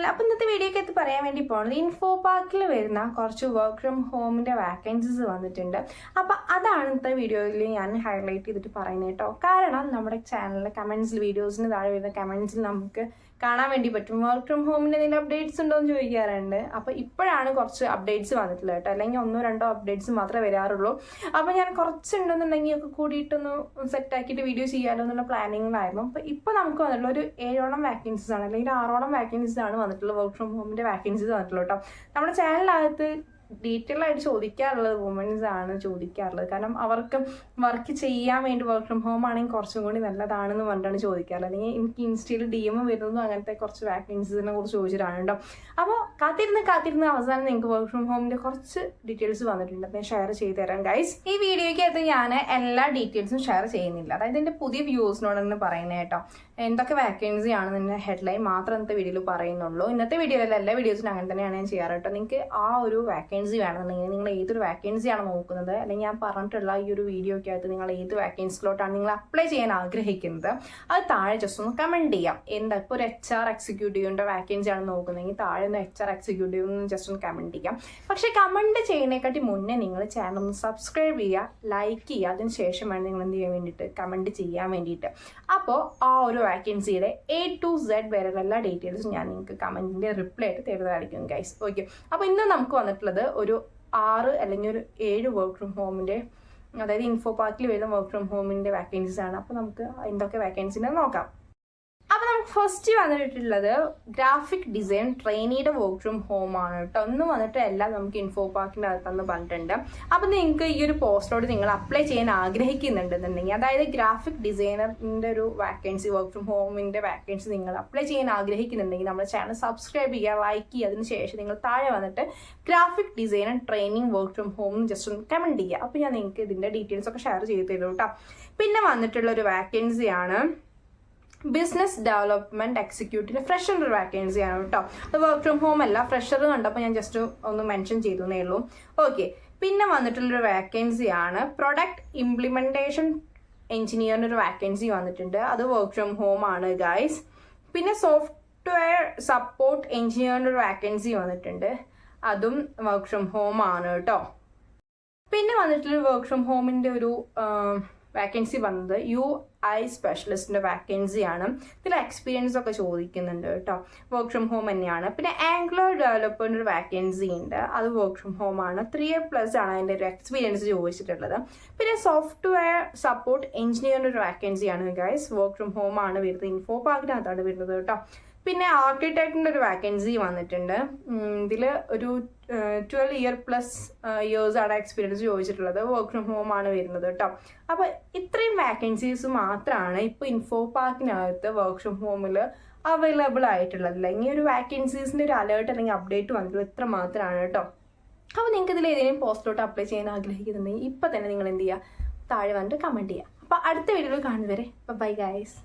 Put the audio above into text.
Channel. അപ്പോൾ ഇന്നത്തെ വീഡിയോയ്ക്ക് പറയാൻ വേണ്ടി പോകുന്നത് ഇൻഫോ പാർക്കിൽ വരുന്ന കുറച്ച് വർക്ക് ഫ്രം ഹോമിൻ്റെ വാക്കൻസീസ് വന്നിട്ടുണ്ട്. അപ്പോൾ അതാണ് ഇന്നത്തെ വീഡിയോയിൽ ഞാൻ ഹൈലൈറ്റ് ചെയ്തിട്ട് പറയുന്നത് കേട്ടോ. കാരണം നമ്മുടെ ചാനലിലെ കമൻസിൽ, വീഡിയോസിന് താഴെ വരുന്ന കമൻസിൽ നമുക്ക് കാണാൻ വേണ്ടി പറ്റും വർക്ക് ഫ്രം ഹോമിൻ്റെ എന്തെങ്കിലും അപ്ഡേറ്റ്സ് ഉണ്ടോ എന്ന് ചോദിക്കാറുണ്ട്. അപ്പോൾ ഇപ്പോഴാണ് കുറച്ച് അപ്ഡേറ്റ്സ് വന്നിട്ടുള്ളത് കേട്ടോ. അല്ലെങ്കിൽ 1-2 അപ്ഡേറ്റ്സ് മാത്രമേ വരാറുള്ളൂ. അപ്പോൾ ഞാൻ കുറച്ചുണ്ടെന്നുണ്ടെങ്കിൽ ഒക്കെ കൂടിയിട്ടൊന്ന് സെറ്റാക്കിയിട്ട് വീഡിയോ ചെയ്യാമല്ലോ എന്നുള്ള പ്ലാനിങ്ങിലായിരുന്നു. അപ്പോൾ ഇപ്പോൾ നമുക്ക് വന്നിട്ടുള്ള ഒരു 7ഓളം വാക്കൻസീസ് ആണ്, അല്ലെങ്കിൽ 6ഓളം വാക്കൻസീസ് ആണ് വന്നിട്ടുള്ളത്. വർക്ക് ഫ്രം ഹോമിൻ്റെ വാക്കൻസീസ് വന്നിട്ടുള്ളൂ കേട്ടോ. നമ്മുടെ ചാനലിനകത്ത് ഡീറ്റെയിൽ ആയിട്ട് ചോദിക്കാറുള്ളത് വുമൻസ് ആണ് ചോദിക്കാറുള്ളത്. കാരണം അവർക്ക് വർക്ക് ചെയ്യാൻ വേണ്ടി വർക്ക് ഫ്രം ഹോം ആണെങ്കിൽ കുറച്ചും കൂടി നല്ലതാണെന്ന് പറഞ്ഞിട്ടാണ് ചോദിക്കാറുള്ളത്. അല്ലെങ്കിൽ എനിക്ക് ഇൻസ്റ്റയിൽ DM വരുന്നതും അങ്ങനത്തെ കുറച്ച് വാക്കൻസീസിനെ കുറിച്ച് ചോദിച്ചിട്ടാണ് കേട്ടോ. അപ്പോൾ കാത്തിരുന്ന് അവസാനം നിങ്ങൾക്ക് വർക്ക് ഫ്രം ഹോമിൻ്റെ കുറച്ച് ഡീറ്റെയിൽസ് വന്നിട്ടുണ്ട്. അപ്പോൾ ഞാൻ ഷെയർ ചെയ്ത് തരാം ഗൈസ്. ഈ വീഡിയോയ്ക്കകത്ത് ഞാൻ എല്ലാ ഡീറ്റെയിൽസും ഷെയർ ചെയ്യുന്നില്ല. അതായത് എൻ്റെ പുതിയ വ്യൂസിനോട് തന്നെ പറയുന്നത് കേട്ടോ. എന്തൊക്കെ വാക്കൻസി ആണെന്ന് ഹെഡ്ലൈൻ മാത്രം ഇന്നത്തെ വീഡിയോയിൽ പറയുന്നുള്ളൂ. ഇന്നത്തെ വീഡിയോയിലല്ല, എല്ലാ വീഡിയോസിനും അങ്ങനെ തന്നെയാണ് ഞാൻ ചെയ്യാറ് കേട്ടോ. നിങ്ങൾക്ക് ആ ഒരു വാക്കൻസി വേണമെന്നുണ്ടെങ്കിൽ നിങ്ങൾ ഏതൊരു വാക്കൻസിയാണ് നോക്കുന്നത്, അല്ലെങ്കിൽ ഞാൻ പറഞ്ഞിട്ടുള്ള ഈ ഒരു വീഡിയോയ്ക്കകത്ത് നിങ്ങൾ ഏത് വാക്കൻസിലോട്ടാണ് നിങ്ങൾ അപ്ലൈ ചെയ്യാൻ ആഗ്രഹിക്കുന്നത്, അത് താഴെ ജസ്റ്റ് ഒന്ന് കമൻറ്റ് ചെയ്യാം. എന്താ ഇപ്പോൾ ഒരു HR എക്സിക്യൂട്ടീവിൻ്റെ വാക്കൻസി ആണ് നോക്കുന്നതെങ്കിൽ താഴെ ഒന്ന് HR എക്സിക്യൂട്ടീവ് എന്ന് ജസ്റ്റ് ഒന്ന് കമൻറ്റ് ചെയ്യാം. പക്ഷേ കമൻറ്റ് ചെയ്യുന്നതിനെക്കാട്ടി മുന്നേ നിങ്ങൾ ചാനൽ ഒന്ന് സബ്സ്ക്രൈബ് ചെയ്യുക, ലൈക്ക് ചെയ്യുക. അതിന് ശേഷം വേണം നിങ്ങൾ എന്ത് ചെയ്യാൻ വേണ്ടിയിട്ട്, കമൻറ്റ് ചെയ്യാൻ വേണ്ടിയിട്ട്. അപ്പോൾ ആ ഒരു വാക്കൻസിയുടെ A to Z വരെയുള്ള എല്ലാ ഡീറ്റെയിൽസും ഞാൻ നിങ്ങൾക്ക് കമൻറ്റിൻ്റെ റിപ്ലൈ ആയിട്ട് തരുന്നതായിരിക്കും ഗൈസ്. ഓക്കെ, അപ്പോൾ ഇന്ന് നമുക്ക് വന്നിട്ടുള്ളത് ഒരു 6 അല്ലെങ്കിൽ ഒരു 7 വർക്ക് ഫ്രം ഹോമിൻ്റെ, അതായത് ഇൻഫോ പാർക്കിൽ വരുന്ന വർക്ക് ഫ്രം ഹോമിൻ്റെ വാക്കൻസീസ് ആണ്. അപ്പോൾ നമുക്ക് എന്തൊക്കെ വാക്കൻസിനെ നോക്കാം. അപ്പോൾ നമുക്ക് ഫസ്റ്റ് വന്നിട്ടുള്ളത് ഗ്രാഫിക് ഡിസൈൻ ട്രെയിനിയുടെ വർക്ക് ഫ്രം ഹോം ആണ് കേട്ടോ. ഒന്നും വന്നിട്ട് എല്ലാം നമുക്ക് ഇൻഫോ പാർക്കിൻ്റെ അകത്തെന്ന് പറഞ്ഞിട്ടുണ്ട്. അപ്പോൾ നിങ്ങൾക്ക് ഈ ഒരു പോസ്റ്റിലോട് നിങ്ങൾ അപ്ലൈ ചെയ്യാൻ ആഗ്രഹിക്കുന്നുണ്ടെന്നുണ്ടെങ്കിൽ, അതായത് ഗ്രാഫിക് ഡിസൈനറിൻ്റെ ഒരു വാക്കൻസി, വർക്ക് ഫ്രം ഹോമിൻ്റെ വാക്കൻസി നിങ്ങൾ അപ്ലൈ ചെയ്യാൻ ആഗ്രഹിക്കുന്നുണ്ടെങ്കിൽ നമ്മുടെ ചാനൽ സബ്സ്ക്രൈബ് ചെയ്യുക, ലൈക്ക് ചെയ്യുക. അതിന് ശേഷം നിങ്ങൾ താഴെ വന്നിട്ട് graphic designer training work from home just ഒന്ന് കമൻറ്റ് ചെയ്യുക. അപ്പോൾ ഞാൻ നിങ്ങൾക്ക് ഇതിൻ്റെ ഡീറ്റെയിൽസ് ഒക്കെ ഷെയർ ചെയ്ത് തരും കേട്ടോ. പിന്നെ വന്നിട്ടുള്ള ഒരു വാക്കൻസിയാണ് ബിസിനസ് ഡെവലപ്മെന്റ് എക്സിക്യൂട്ടീവ് ഫ്രഷർ ഒരു വാക്കൻസിയാണ് കേട്ടോ. അത് വർക്ക് ഫ്രം ഹോം അല്ല, ഫ്രഷർ കണ്ടപ്പോൾ ഞാൻ ജസ്റ്റ് ഒന്ന് മെൻഷൻ ചെയ്തേ ഉള്ളൂ. ഓക്കെ, പിന്നെ വന്നിട്ടുള്ളൊരു വാക്കൻസിയാണ് പ്രൊഡക്റ്റ് ഇംപ്ലിമെന്റേഷൻ എഞ്ചിനീയറിൻ്റെ ഒരു വാക്കൻസി വന്നിട്ടുണ്ട്. അത് വർക്ക് ഫ്രം ഹോം ആണ് ഗൈസ്. പിന്നെ സോഫ്റ്റ്വെയർ സപ്പോർട്ട് എഞ്ചിനീയറിൻ്റെ ഒരു വാക്കൻസി വന്നിട്ടുണ്ട്. അതും വർക്ക് ഫ്രം ഹോം ആണ് കേട്ടോ. പിന്നെ വന്നിട്ടുള്ള വർക്ക് ഫ്രം ഹോമിൻ്റെ ഒരു വാക്കൻസി വന്നത് UI സ്പെഷ്യലിസ്റ്റിൻ്റെ വാക്കൻസിയാണ്. ഇതിൽ എക്സ്പീരിയൻസ് ഒക്കെ ചോദിക്കുന്നുണ്ട് കേട്ടോ. വർക്ക് ഫ്രം ഹോം തന്നെയാണ്. പിന്നെ ആംഗുലർ ഡെവലപ്പറിൻ്റെ ഒരു വാക്കൻസി ഉണ്ട്. അത് വർക്ക് ഫ്രം ഹോം ആണ്. 3A+ ആണ് അതിൻ്റെ ഒരു എക്സ്പീരിയൻസ് ചോദിച്ചിട്ടുള്ളത്. പിന്നെ സോഫ്റ്റ്വെയർ സപ്പോർട്ട് എഞ്ചിനീയറിൻ്റെ ഒരു വാക്കൻസിയാണ് ഗൈസ്. വർക്ക് ഫ്രം ഹോം ആണ് വരുന്നത്. ഇൻഫോ പാർക്കിനകത്താണ് വരുന്നത് കേട്ടോ. പിന്നെ ആർക്കിടെക്റ്റിൻ്റെ ഒരു വാക്കൻസി വന്നിട്ടുണ്ട്. ഇതിൽ ഒരു 12 years ആണ് എക്സ്പീരിയൻസ് ചോദിച്ചിട്ടുള്ളത്. വർക്ക് ഫ്രം ഹോം ആണ് വരുന്നത് കേട്ടോ. അപ്പോൾ ഇത്രയും വാക്കൻസീസ് മാത്രമാണ് ഇപ്പോൾ ഇൻഫോ പാർക്കിനകത്ത് വർക്ക് ഫ്രം ഹോമിൽ അവൈലബിൾ ആയിട്ടുള്ളത്. അല്ലെങ്കിൽ ഒരു വാക്കൻസീസിൻ്റെ ഒരു അലേർട്ട് അല്ലെങ്കിൽ അപ്ഡേറ്റ് വന്നിട്ടുള്ളത് ഇത്ര മാത്രമാണ് കേട്ടോ. അപ്പോൾ നിങ്ങൾക്ക് ഇതിൽ ഏതെങ്കിലും പോസ്റ്റിലോട്ട് അപ്ലൈ ചെയ്യാൻ ആഗ്രഹിക്കുന്നുണ്ടെങ്കിൽ ഇപ്പം തന്നെ നിങ്ങൾ എന്ത് ചെയ്യുക, താഴെ വന്നിട്ട് കമൻറ്റ് ചെയ്യുക. അപ്പോൾ അടുത്ത വീഡിയോയിൽ കാണുന്നവരെ ബൈ ഗൈസ്.